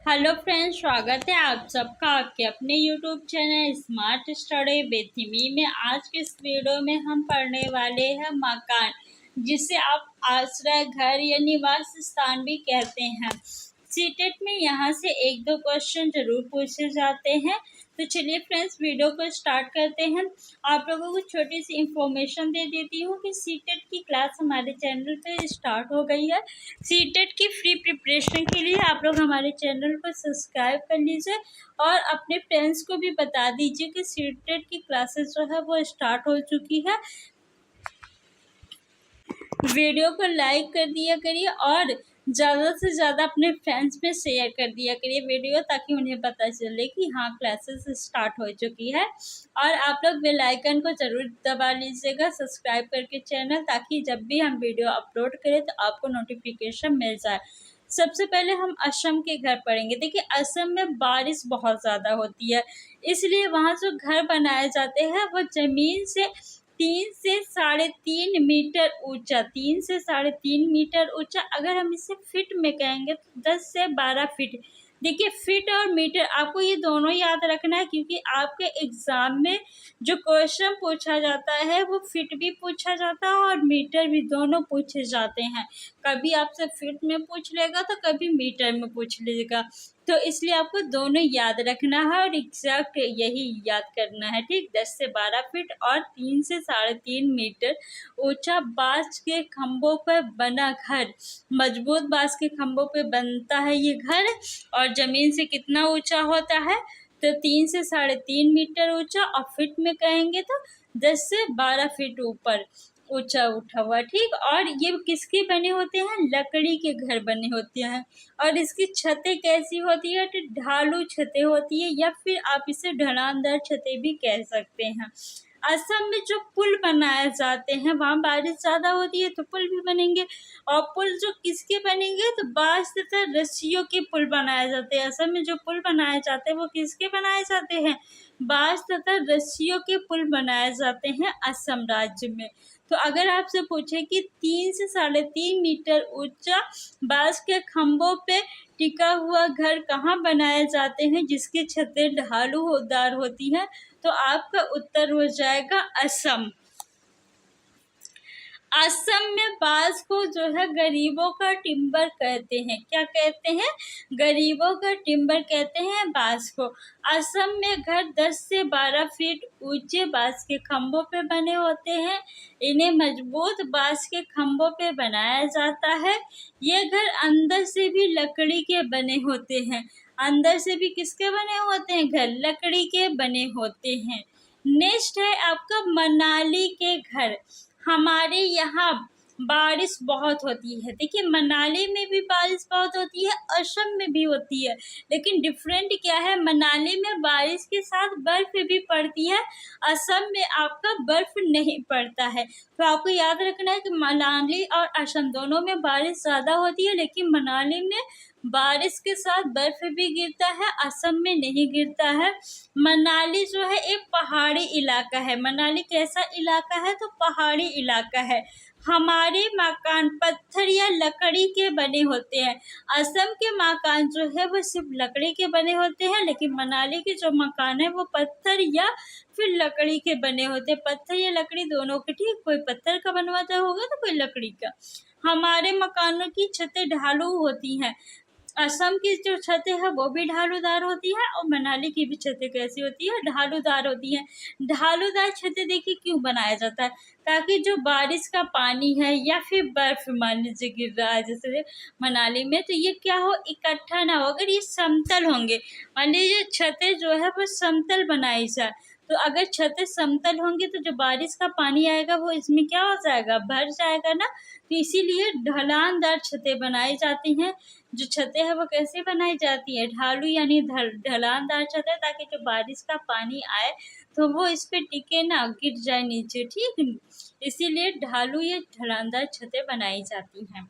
Hello friends, स्वागत है आप सबका आपके अपने YouTube channel smart study with me में। आज के इस वीडियो में हम पढ़ने वाले हैं मकान, जिसे आप आश्रय घर या निवास स्थान भी कहते हैं। सीटेट में यहाँ से एक दो क्वेश्चन जरूर पूछे जाते हैं। तो चलिए फ्रेंड्स, वीडियो को स्टार्ट करते हैं। आप लोगों को छोटी सी इंफॉर्मेशन दे देती हूँ कि सीटेट की क्लास हमारे चैनल पे स्टार्ट हो गई है। सीटेट की फ्री प्रिपरेशन के लिए आप लोग हमारे चैनल को सब्सक्राइब कर लीजिए और अपने फ्रेंड्स को भी बता दीजिए कि सीटेट की क्लासेस जो है वो स्टार्ट हो चुकी है। वीडियो को लाइक कर दिया करिए और ज़्यादा से ज़्यादा अपने फ्रेंड्स में शेयर कर दिया करिए वीडियो, ताकि उन्हें पता चले कि हाँ क्लासेस स्टार्ट हो चुकी है। और आप लोग बेल आइकन को ज़रूर दबा लीजिएगा सब्सक्राइब करके चैनल, ताकि जब भी हम वीडियो अपलोड करें तो आपको नोटिफिकेशन मिल जाए। सबसे पहले हम असम के घर पढ़ेंगे। देखिए, असम में बारिश बहुत ज़्यादा होती है, इसलिए वहाँ जो घर बनाए जाते हैं वो ज़मीन से 3 से 3.5 मीटर ऊंचा, 3 से 3.5 मीटर ऊंचा। अगर हम इसे फिट में कहेंगे तो 10 से 12 फीट। देखिए, फिट और मीटर आपको ये दोनों याद रखना है, क्योंकि आपके एग्जाम में जो क्वेश्चन पूछा जाता है वो फिट भी पूछा जाता है और मीटर भी, दोनों पूछे जाते हैं। कभी आपसे फिट में पूछ लेगा तो कभी मीटर में पूछ लेगा, तो इसलिए आपको दोनों याद रखना है और एग्जैक्ट यही याद करना है, ठीक। 10 से 12 फीट और 3 से 3.5 मीटर ऊंचा बांस के खंभों पर बना घर, मजबूत बांस के खंभों पे बनता है ये घर। और जमीन से कितना ऊंचा होता है? तो 3 से 3.5 मीटर ऊंचा, और फिट में कहेंगे तो 10 से 12 फीट ऊपर ऊंचा उठा हुआ, ठीक। और ये किसके बने होते हैं? लकड़ी के घर बने होते हैं। और इसकी छतें कैसी होती है? तो ढालू छतें होती है, या फिर आप इसे ढलानदार छतें भी कह सकते हैं। असम में जो पुल बनाए जाते हैं, वहाँ बारिश ज़्यादा होती है तो पुल भी बनेंगे। और पुल जो किसके बनेंगे? तो बांस तथा रस्सियों के पुल बनाए जाते हैं। असम में जो पुल बनाए जाते हैं वो किसके बनाए जाते हैं? बांस तथा रस्सियों के पुल बनाए जाते हैं असम राज्य में। तो अगर आपसे पूछे कि 3 से 3.5 मीटर ऊंचा बांस के खंभों पे टिका हुआ घर कहाँ बनाए जाते हैं जिसकी छतें ढालूदार होती हैं, तो आपका उत्तर हो जाएगा असम। असम में बांस को जो है गरीबों का टिम्बर कहते हैं। क्या कहते हैं? गरीबों का टिम्बर कहते हैं बांस को। असम में घर 10 से 12 फीट ऊंचे बांस के खंभों पे बने होते हैं। इन्हें मजबूत बांस के खंभों पे बनाया जाता है। ये घर अंदर से भी लकड़ी के बने होते हैं। अंदर से भी किसके बने होते हैं? घर लकड़ी के बने होते हैं। नेक्स्ट है आपका मनाली के घर। हमारे यहाँ बारिश बहुत होती है। देखिए, मनाली में भी बारिश बहुत होती है, असम में भी होती है, लेकिन डिफरेंट क्या है? मनाली में बारिश के साथ बर्फ भी पड़ती है, असम में आपका बर्फ नहीं पड़ता है। तो आपको याद रखना है कि मनाली और असम दोनों में बारिश ज़्यादा होती है, लेकिन मनाली में बारिश के साथ बर्फ भी गिरता है, असम में नहीं गिरता है। मनाली जो है एक पहाड़ी इलाका है। मनाली कैसा इलाका है? तो पहाड़ी इलाका है। हमारे मकान पत्थर या लकड़ी के बने होते हैं। असम के मकान जो है वो सिर्फ लकड़ी के बने होते हैं, लेकिन मनाली के जो मकान है वो पत्थर या फिर लकड़ी के बने होते हैं। पत्थर या लकड़ी दोनों के, ठीक। कोई पत्थर का बनवाता होगा तो कोई लकड़ी का। हमारे मकानों की छतें ढालू होती हैं। असम की जो छतें हैं वो भी ढालूदार होती है, और मनाली की भी छतें कैसी होती है? ढालूदार होती हैं। ढालूदार छतें देखिए क्यों बनाया जाता है? ताकि जो बारिश का पानी है या फिर बर्फ मान लीजिए गिर रहा है जैसे मनाली में, तो ये क्या हो? इकट्ठा ना हो। अगर ये समतल होंगे, मान लीजिए छतें जो है वो समतल बनाई जाए, तो अगर छतें समतल होंगी तो जो बारिश का पानी आएगा वो इसमें क्या हो जाएगा? भर जाएगा ना। तो इसीलिए ढलानदार छतें बनाई जाती हैं। जो छतें हैं वो कैसे बनाई जाती है? ढालू यानी ढलानदार छतें, ताकि जो बारिश का पानी आए तो वो इस पे टिके ना, गिर जाए नीचे, ठीक। इसीलिए ढालू या ढलानदार छतें बनाई जाती हैं।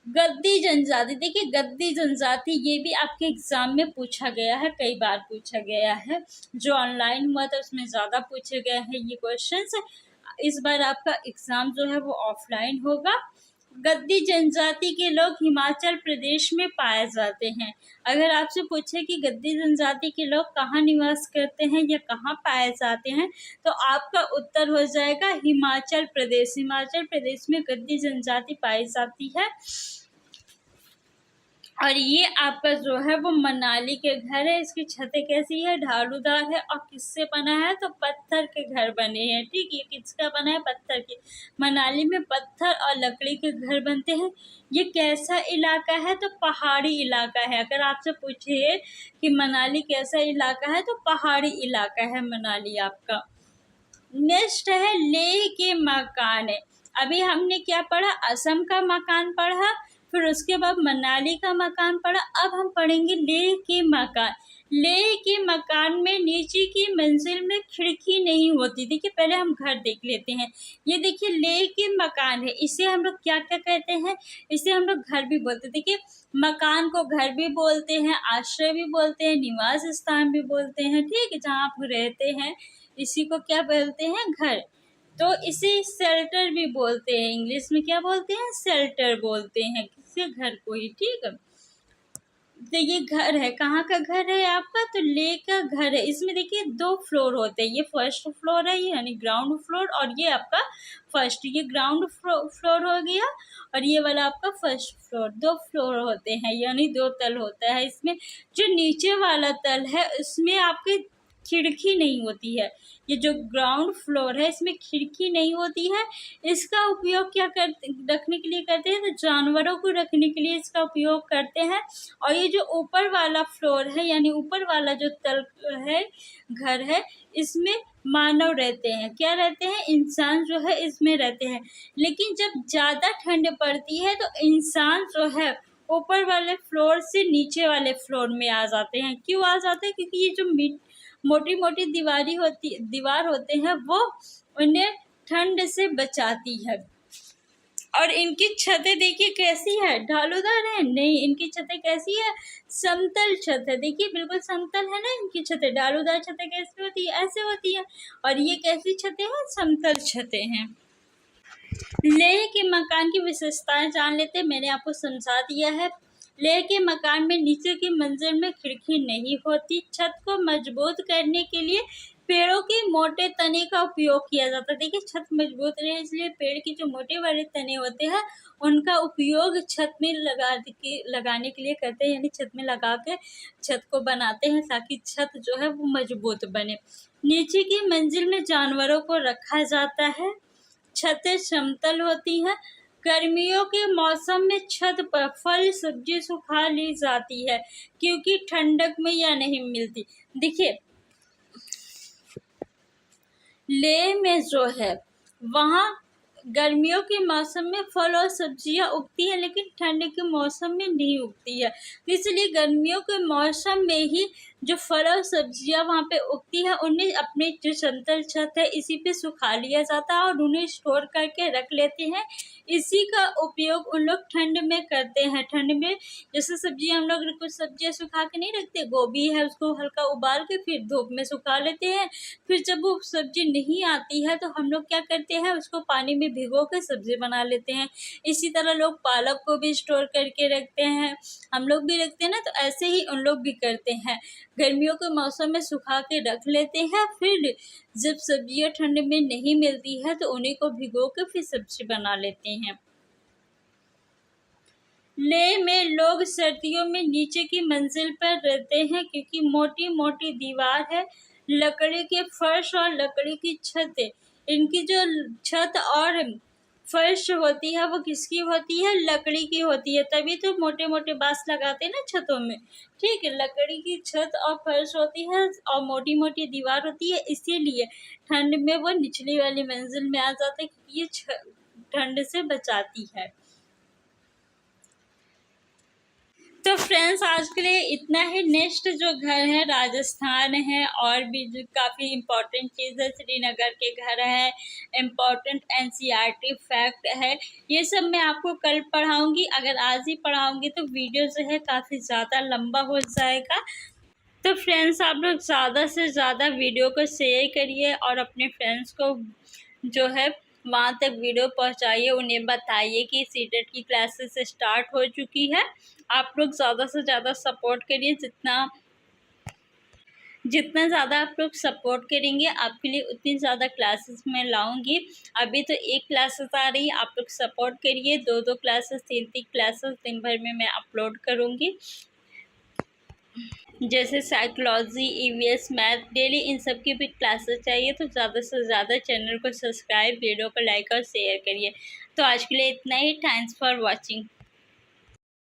गद्दी जनजाति। देखिए, गद्दी जनजाति ये भी आपके एग्जाम में पूछा गया है, कई बार पूछा गया है। जो ऑनलाइन हुआ था उसमें ज़्यादा पूछे गए हैं ये क्वेश्चंस। इस बार आपका एग्ज़ाम जो है वो ऑफलाइन होगा। गद्दी जनजाति के लोग हिमाचल प्रदेश में पाए जाते हैं। अगर आपसे पूछे कि गद्दी जनजाति के लोग कहाँ निवास करते हैं या कहाँ पाए जाते हैं, तो आपका उत्तर हो जाएगा हिमाचल प्रदेश। हिमाचल प्रदेश में गद्दी जनजाति पाई जाती है। और ये आपका जो है वो मनाली के घर है। इसकी छतें कैसी है? ढालूदार है। और किससे बना है? तो पत्थर के घर बने हैं। ठीक, ये किसका बना है? पत्थर के। मनाली में पत्थर और लकड़ी के घर बनते हैं। ये कैसा इलाका है? तो पहाड़ी इलाका है। अगर आपसे पूछे कि मनाली कैसा इलाका है, तो पहाड़ी इलाका है मनाली आपका। नेक्स्ट है लेह के मकान है। अभी हमने क्या पढ़ा? असम का मकान पढ़ा, फिर उसके बाद मनाली का मकान पढ़ा। अब हम पढ़ेंगे लेह के मकान। लेह के मकान में नीचे की मंजिल में खिड़की नहीं होती। देखिए, पहले हम घर देख लेते हैं। ये देखिए लेह के मकान है। इसे हम लोग क्या क्या कहते हैं? इसे हम लोग घर भी बोलते हैं। देखिए, मकान को घर भी बोलते हैं, आश्रय भी बोलते हैं, निवास स्थान भी बोलते हैं। ठीक है, जहाँ आप रहते हैं इसी को क्या बोलते हैं? घर। तो इसे शेल्टर भी बोलते हैं। इंग्लिश में क्या बोलते हैं? शेल्टर बोलते हैं किसी घर को ही। ठीक है, तो ये घर है। कहाँ का घर है आपका? तो लेह का घर है। इसमें देखिए 2 फ्लोर होते हैं। ये फर्स्ट फ्लोर है, ये यानी ग्राउंड फ्लोर, और ये आपका फर्स्ट, ये ग्राउंड फ्लोर हो गया, और ये वाला आपका फर्स्ट फ्लोर। 2 फ्लोर होते हैं, यानी 2 तल होता है। इसमें जो नीचे वाला तल है उसमें आपके खिड़की नहीं होती है। ये जो ग्राउंड फ्लोर है इसमें खिड़की नहीं होती है। इसका उपयोग क्या करते रखने के लिए करते हैं? तो जानवरों को रखने के लिए इसका उपयोग करते हैं। और ये जो ऊपर वाला फ्लोर है, यानी ऊपर वाला जो तल है, घर है, इसमें मानव रहते हैं। क्या रहते हैं? इंसान जो है इसमें रहते हैं। लेकिन जब ज़्यादा ठंड पड़ती है तो इंसान जो है ऊपर वाले फ्लोर से नीचे वाले फ्लोर में आ जाते हैं। क्यों आ जाते हैं? क्योंकि ये जो मोटी मोटी दीवार होते हैं वो उन्हें ठंड से बचाती है। और इनकी छतें देखिए कैसी है? ढालूदार है? नहीं, इनकी छतें कैसी है? समतल छत है। देखिए बिल्कुल समतल है ना इनकी छतें। ढालूदार छतें कैसी होती है? ऐसे होती है। और ये कैसी छतें हैं? समतल छतें हैं। लेह के मकान की विशेषताएं जान लेते हैं। मैंने आपको समझा दिया है। लेह के मकान में नीचे की मंजिल में खिड़की नहीं होती। छत को मजबूत करने के लिए पेड़ों के मोटे तने का उपयोग किया जाता है। देखिए, छत मजबूत रहे इसलिए पेड़ के जो मोटे वाले तने होते हैं उनका उपयोग छत में लगाने के लिए करते हैं, यानी छत में लगा के छत को बनाते हैं ताकि छत जो है वो मजबूत बने। नीचे की मंजिल में जानवरों को रखा जाता है। छतें समतल होती हैं। गर्मियों के मौसम में छत पर फल सब्जी सुखा ली जाती है क्योंकि ठंडक में यह नहीं मिलती। देखिए, लेह में जो है वहाँ गर्मियों के मौसम में फल और सब्जियां उगती है, लेकिन ठंड के मौसम में नहीं उगती है। इसलिए गर्मियों के मौसम में ही जो फल और सब्जियां वहाँ पे उगती है उन्हें अपने जो समतल छत है इसी पे सुखा लिया जाता है और उन्हें स्टोर करके रख लेते हैं। इसी का उपयोग उन लोग ठंड में करते हैं। ठंड में जैसे सब्जी, हम लोग कुछ सब्जियां सुखा के नहीं रखते, गोभी है उसको हल्का उबाल के फिर धूप में सुखा लेते हैं। फिर जब वो सब्जी नहीं आती है तो हम लोग क्या करते हैं? उसको पानी में भिगो के सब्जी बना लेते हैं। इसी तरह लोग पालक को भी स्टोर करके रखते हैं, हम लोग भी रखते हैं ना, तो ऐसे ही उन लोग भी करते हैं। गर्मियों के मौसम में सुखा के रख लेते हैं, फिर जब सब्जियां ठंड में नहीं मिलती है तो उन्हीं को भिगो के फिर सब्जी बना लेते हैं। लेह में लोग सर्दियों में नीचे की मंजिल पर रहते हैं क्योंकि मोटी मोटी दीवार है, लकड़ी के फर्श और लकड़ी की छत है। इनकी जो छत और फर्श होती है वो किसकी होती है? लकड़ी की होती है। तभी तो मोटे मोटे बांस लगाते हैं ना छतों में। ठीक है, लकड़ी की छत और फर्श होती है और मोटी मोटी दीवार होती है, इसीलिए ठंड में वो निचली वाली मंजिल में आ जाते हैं क्योंकि ये ठंड से बचाती है। तो फ्रेंड्स, आज के लिए इतना ही। नेक्स्ट जो घर है राजस्थान है, और भी जो काफ़ी इम्पोर्टेंट चीज़ है, श्रीनगर के घर है, इम्पोर्टेंट एनसीईआरटी फैक्ट है, ये सब मैं आपको कल पढ़ाऊँगी। अगर आज ही पढ़ाऊँगी तो वीडियो जो है काफ़ी ज़्यादा लंबा हो जाएगा। तो फ्रेंड्स, आप लोग ज़्यादा से ज़्यादा वीडियो को शेयर करिए और अपने फ्रेंड्स को जो है वहाँ तक वीडियो पहुँचाइए, उन्हें बताइए कि सीटेट की क्लासेस स्टार्ट हो चुकी है। आप लोग ज़्यादा से ज़्यादा सपोर्ट करिए, जितना ज़्यादा आप लोग सपोर्ट करेंगे आपके लिए उतनी ज़्यादा क्लासेस मैं लाऊंगी। अभी तो एक क्लासेस आ रही है, आप लोग सपोर्ट करिए। 2-2 क्लासेस, 3-3 क्लासेस दिन भर में मैं अपलोड करूँगी। जैसे साइकोलॉजी, ईवीएस, मैथ, डेली इन सब की भी क्लासेस चाहिए तो ज़्यादा से ज़्यादा चैनल को सब्सक्राइब, वीडियो को लाइक और शेयर करिए। तो आज के लिए इतना ही। Thanks for watching.